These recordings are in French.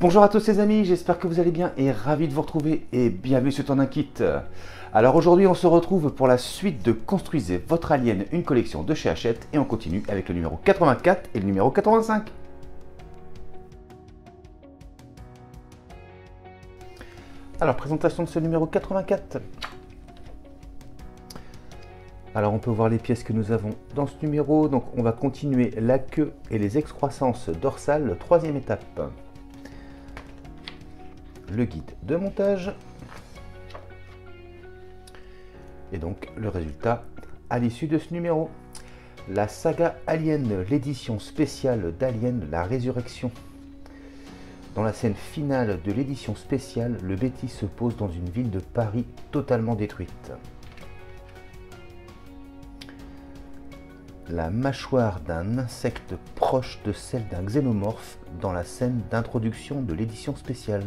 Bonjour à tous les amis, j'espère que vous allez bien et ravi de vous retrouver et bienvenue sur Ton Kit. Alors aujourd'hui on se retrouve pour la suite de Construisez votre alien, une collection de chez Hachette, et on continue avec le numéro 84 et le numéro 85. Alors présentation de ce numéro 84. Alors on peut voir les pièces que nous avons dans ce numéro. Donc on va continuer la queue et les excroissances dorsales, troisième étape. Le guide de montage. Et donc le résultat à l'issue de ce numéro. La saga Alien, l'édition spéciale d'Alien, la résurrection. Dans la scène finale de l'édition spéciale, le Betty se pose dans une ville de Paris totalement détruite. La mâchoire d'un insecte proche de celle d'un xénomorphe dans la scène d'introduction de l'édition spéciale.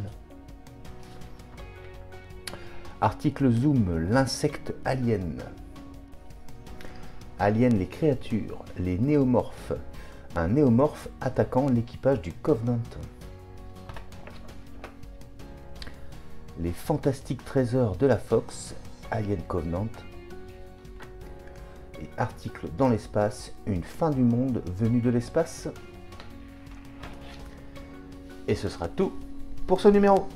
Article Zoom, l'insecte alien. Alien, les créatures, les néomorphes. Un néomorphe attaquant l'équipage du Covenant. Les fantastiques trésors de la Fox, Alien Covenant. Et article dans l'espace, une fin du monde venue de l'espace. Et ce sera tout pour ce numéro.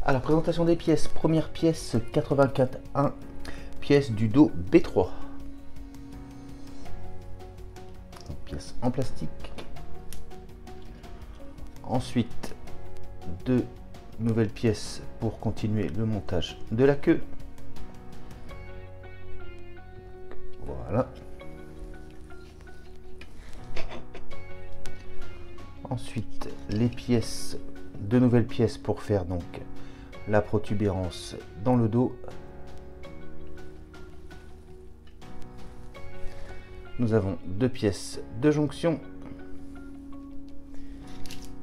Alors, présentation des pièces. Première pièce 84.1, pièce du dos B3. Donc, pièce en plastique. Ensuite, deux nouvelles pièces pour continuer le montage de la queue. Voilà. Ensuite, les pièces, deux nouvelles pièces pour faire donc la protubérance dans le dos. Nous avons deux pièces de jonction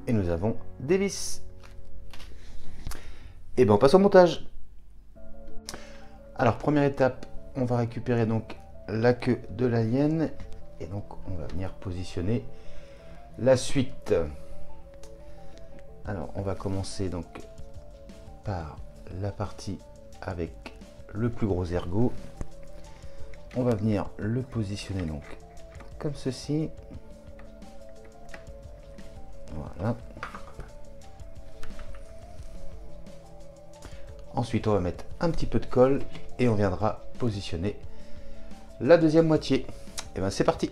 et nous avons des vis. Et bien on passe au montage. Alors première étape, on va récupérer donc la queue de l'alien et donc on va venir positionner la suite. Alors on va commencer donc par la partie avec le plus gros ergot. On va venir le positionner donc comme ceci. Voilà. Ensuite on va mettre un petit peu de colle et on viendra positionner la deuxième moitié. Et bien c'est parti.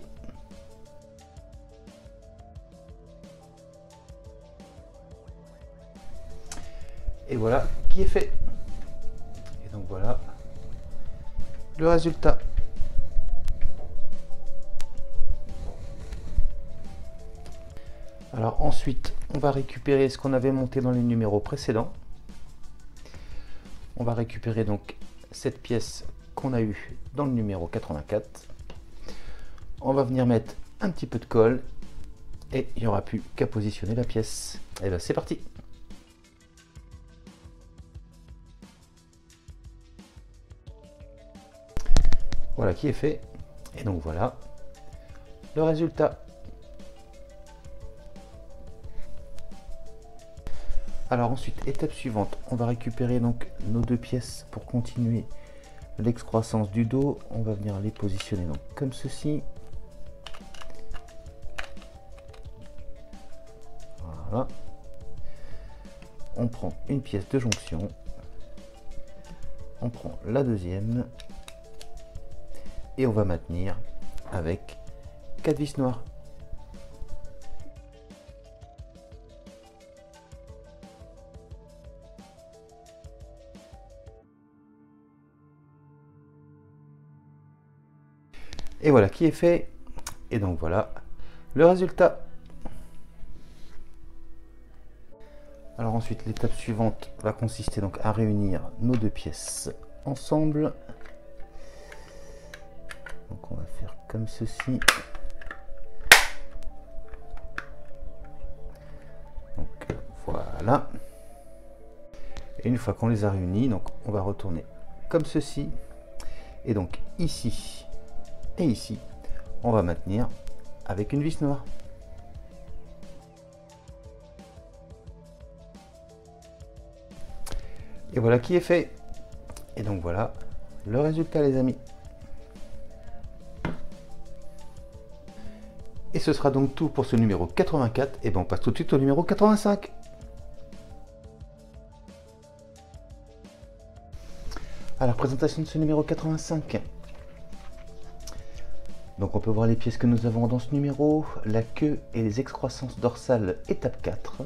Et voilà qui est fait. Et donc voilà le résultat. Alors ensuite, on va récupérer ce qu'on avait monté dans les numéros précédents. On va récupérer donc cette pièce qu'on a eue dans le numéro 84. On va venir mettre un petit peu de colle et il n'y aura plus qu'à positionner la pièce. Et bien c'est parti. Voilà qui est fait. Et donc voilà le résultat. Alors ensuite, étape suivante, on va récupérer donc nos deux pièces pour continuer l'excroissance du dos. On va venir les positionner donc comme ceci. Voilà. On prend une pièce de jonction. On prend la deuxième. Et on va maintenir avec 4 vis noires. Et voilà qui est fait. Et donc voilà le résultat. Alors ensuite, l'étape suivante va consister donc à réunir nos deux pièces ensemble. Donc on va faire comme ceci. Donc voilà. Et une fois qu'on les a réunis, donc on va retourner comme ceci. Et donc ici et ici, on va maintenir avec une vis noire. Et voilà qui est fait. Et donc voilà le résultat les amis. Et ce sera donc tout pour ce numéro 84. Et ben on passe tout de suite au numéro 85. Alors présentation de ce numéro 85. Donc on peut voir les pièces que nous avons dans ce numéro. La queue et les excroissances dorsales étape 4.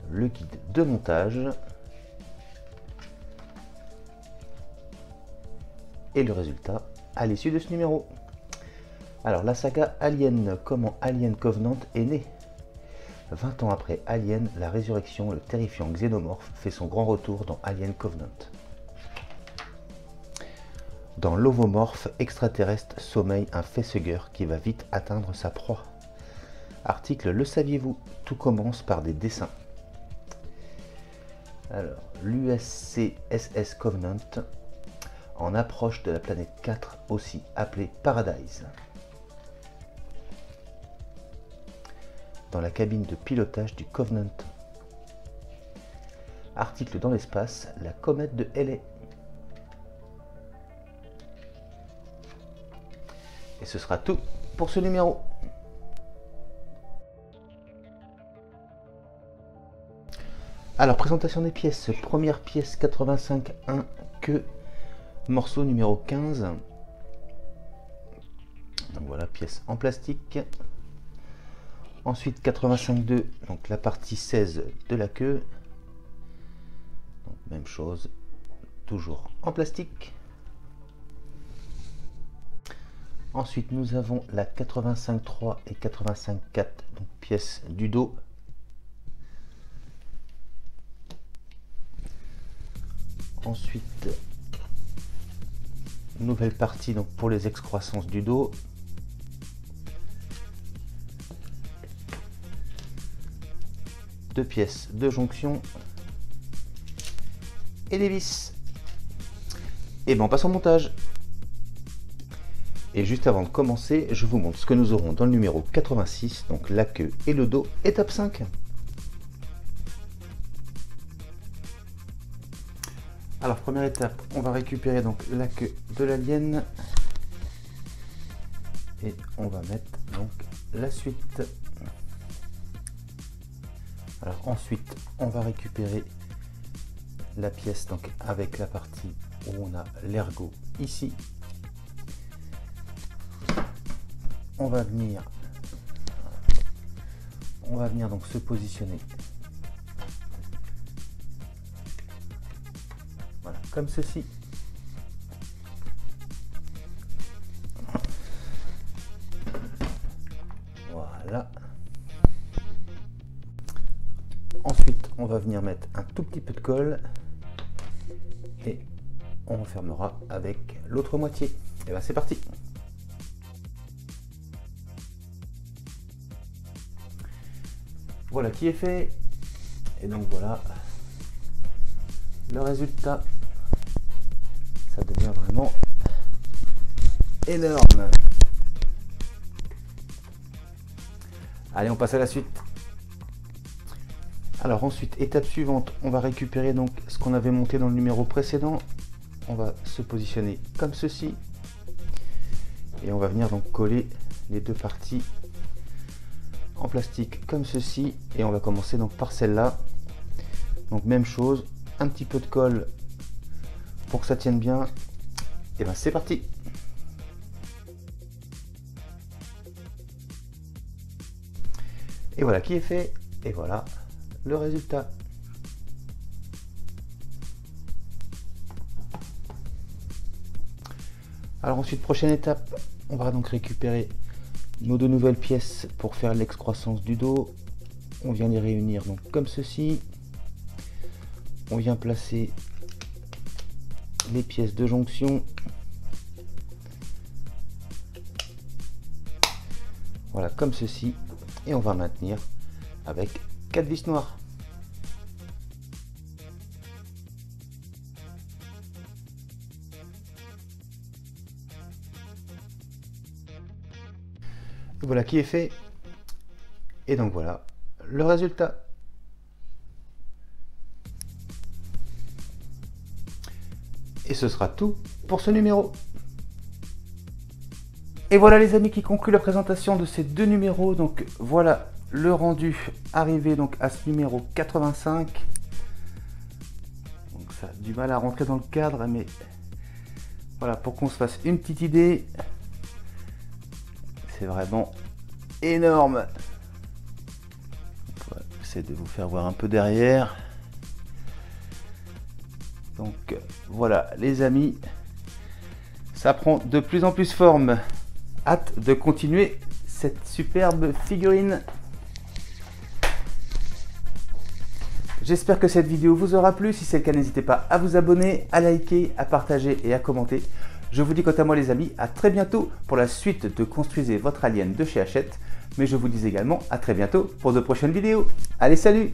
Le guide de montage. Et le résultat à l'issue de ce numéro. Alors la saga Alien, comment Alien Covenant est né. 20 ans après Alien, la résurrection, le terrifiant xénomorphe fait son grand retour dans Alien Covenant. Dans l'ovomorphe extraterrestre sommeille un facehugger qui va vite atteindre sa proie. Article Le saviez-vous? Tout commence par des dessins. Alors, l'USCSS Covenant, en approche de la planète 4, aussi appelée Paradise. Dans la cabine de pilotage du Covenant. Article dans l'espace, la comète de Halley. Et ce sera tout pour ce numéro. Alors, présentation des pièces. Première pièce 85.1 queue, morceau numéro 15. Donc voilà, pièce en plastique. Ensuite 85.2, donc la partie 16 de la queue. Donc, même chose, toujours en plastique. Ensuite nous avons la 85.3 et 85.4, donc pièces du dos. Ensuite, nouvelle partie donc pour les excroissances du dos. Deux pièces de jonction et des vis. Et ben on passe au montage. Et juste avant de commencer, je vous montre ce que nous aurons dans le numéro 86, donc la queue et le dos, étape 5. Alors première étape, on va récupérer donc la queue de l'alien et on va mettre donc la suite. Alors ensuite, on va récupérer la pièce donc avec la partie où on a l'ergot ici. On va venir donc se positionner. Voilà, comme ceci. Voilà. Ensuite, on va venir mettre un tout petit peu de colle et on fermera avec l'autre moitié. Et bien c'est parti. Voilà qui est fait. Et donc voilà le résultat. Ça devient vraiment énorme. Allez, on passe à la suite. Alors ensuite, étape suivante, on va récupérer donc ce qu'on avait monté dans le numéro précédent. On va se positionner comme ceci. Et on va venir donc coller les deux parties en plastique comme ceci. Et on va commencer donc par celle-là. Donc même chose, un petit peu de colle pour que ça tienne bien. Et ben c'est parti. Et voilà qui est fait. Et voilà le résultat. Alors ensuite, prochaine étape, on va donc récupérer nos deux nouvelles pièces pour faire l'excroissance du dos. On vient les réunir donc comme ceci. On vient placer les pièces de jonction. Voilà, comme ceci. Et on va maintenir avec 4 vis noires. Voilà qui est fait. Et donc voilà le résultat. Et ce sera tout pour ce numéro. Et voilà les amis qui conclut la présentation de ces deux numéros. Donc voilà le rendu arrivé donc à ce numéro 85. Donc ça a du mal à rentrer dans le cadre, mais voilà, pour qu'on se fasse une petite idée, c'est vraiment énorme. J'essaie de vous faire voir un peu derrière. Donc voilà les amis, ça prend de plus en plus forme. Hâte de continuer cette superbe figurine. J'espère que cette vidéo vous aura plu. Si c'est le cas, n'hésitez pas à vous abonner, à liker, à partager et à commenter. Je vous dis quant à moi les amis, à très bientôt pour la suite de Construisez votre alien de chez Hachette. Mais je vous dis également à très bientôt pour de prochaines vidéos. Allez, salut!